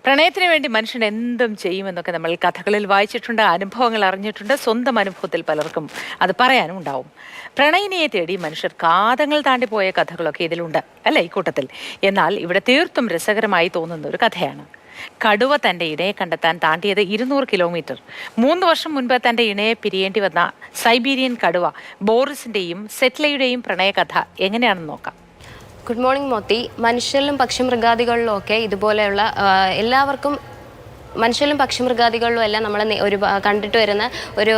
പ്രണയത്തിന് വേണ്ടി മനുഷ്യൻ എന്തും ചെയ്യുമെന്നൊക്കെ നമ്മൾ കഥകളിൽ വായിച്ചിട്ടുണ്ട്, അനുഭവങ്ങൾ അറിഞ്ഞിട്ടുണ്ട്. സ്വന്തം അനുഭവത്തിൽ പലർക്കും അത് പറയാനും ഉണ്ടാവും. പ്രണയിനിയെ തേടി മനുഷ്യർ കാതങ്ങൾ താണ്ടി പോയ കഥകളൊക്കെ ഇതിലുണ്ട് അല്ലേ ഈ കൂട്ടത്തിൽ. എന്നാൽ ഇവിടെ തീർത്തും രസകരമായി തോന്നുന്ന ഒരു കഥയാണ്. കടുവ തൻ്റെ ഇണയെ കണ്ടെത്താൻ താണ്ടിയത് 200 കിലോമീറ്റർ. 3 വർഷം മുൻപ് തൻ്റെ ഇണയെ പിരിയേണ്ടി വന്ന സൈബീരിയൻ കടുവ ബോറിസിൻ്റെയും സെറ്റ്ലയുടെയും പ്രണയകഥ എങ്ങനെയാണെന്ന് നോക്കാം. Good morning Moti. മനുഷ്യരിലും പക്ഷിമൃഗാദികളിലും ഒക്കെ ഇതുപോലെയുള്ള എല്ലാവർക്കും മനുഷ്യരിലും പക്ഷിമൃഗാദികളിലും എല്ലാം നമ്മൾ ഒരു കണ്ടിട്ട് വരുന്ന ഒരു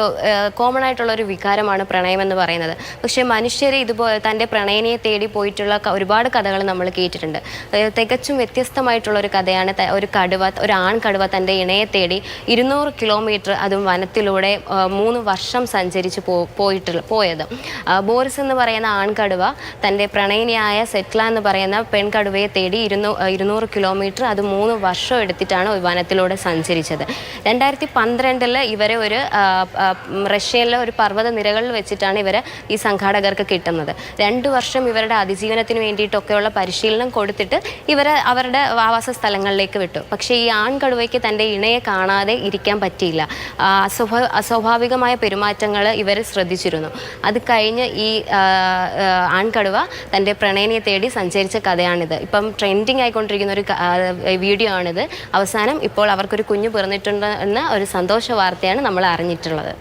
കോമൺ ആയിട്ടുള്ള ഒരു വികാരമാണ് പ്രണയം എന്ന് പറയുന്നത്. പക്ഷേ മനുഷ്യർ ഇതുപോലെ തൻ്റെ പ്രണയിനിയെ തേടി പോയിട്ടുള്ള ഒരുപാട് കഥകൾ നമ്മൾ കേട്ടിട്ടുണ്ട്. തികച്ചും വ്യത്യസ്തമായിട്ടുള്ള ഒരു കഥയാണ് ഒരു ആൺകടുവ തൻ്റെ ഇണയെ തേടി 200 കിലോമീറ്റർ അതും വനത്തിലൂടെ 3 വർഷം സഞ്ചരിച്ച് പോയത്. ബോറിസ് എന്ന് പറയുന്ന ആൺകടുവ തൻ്റെ പ്രണയിനിയായ സെറ്റ്ല എന്ന് പറയുന്ന പെൺകടുവയെ തേടി 200 കിലോമീറ്റർ അത് 3 വർഷം എടുത്തിട്ടാണ് വനത്തിലൂടെ സഞ്ചരിച്ചത്. 2012 ഇവരെ ഒരു റഷ്യയിലെ ഒരു പർവ്വത നിരകളിൽ വെച്ചിട്ടാണ് ഇവരെ ഈ സംഘാടകർക്ക് കിട്ടുന്നത്. 2 വർഷം ഇവരുടെ അതിജീവനത്തിന് വേണ്ടിയിട്ടൊക്കെയുള്ള പരിശീലനം കൊടുത്തിട്ട് ഇവരെ അവരുടെ ആവാസ സ്ഥലങ്ങളിലേക്ക് വിട്ടു. പക്ഷേ ഈ ആൺകടുവയ്ക്ക് തൻ്റെ ഇണയെ കാണാതെ ഇരിക്കാൻ പറ്റിയില്ല. അസ്വാഭാവികമായ പെരുമാറ്റങ്ങൾ ഇവർ ശ്രദ്ധിച്ചിരുന്നു. അത് കഴിഞ്ഞ് ഈ ആൺകടുവ തൻ്റെ പ്രണയിനിയെ തേടി സഞ്ചരിച്ച കഥയാണിത്. ഇപ്പം ട്രെൻഡിങ് ആയിക്കൊണ്ടിരിക്കുന്ന ഒരു വീഡിയോ ആണിത്. അവസാനം ഇപ്പോൾ അവർക്കൊരു കുഞ്ഞ് പിറന്നിട്ടുണ്ട് എന്ന ഒരു സന്തോഷ വാർത്തയാണ് നമ്മൾ അറിഞ്ഞിട്ടുള്ളത്.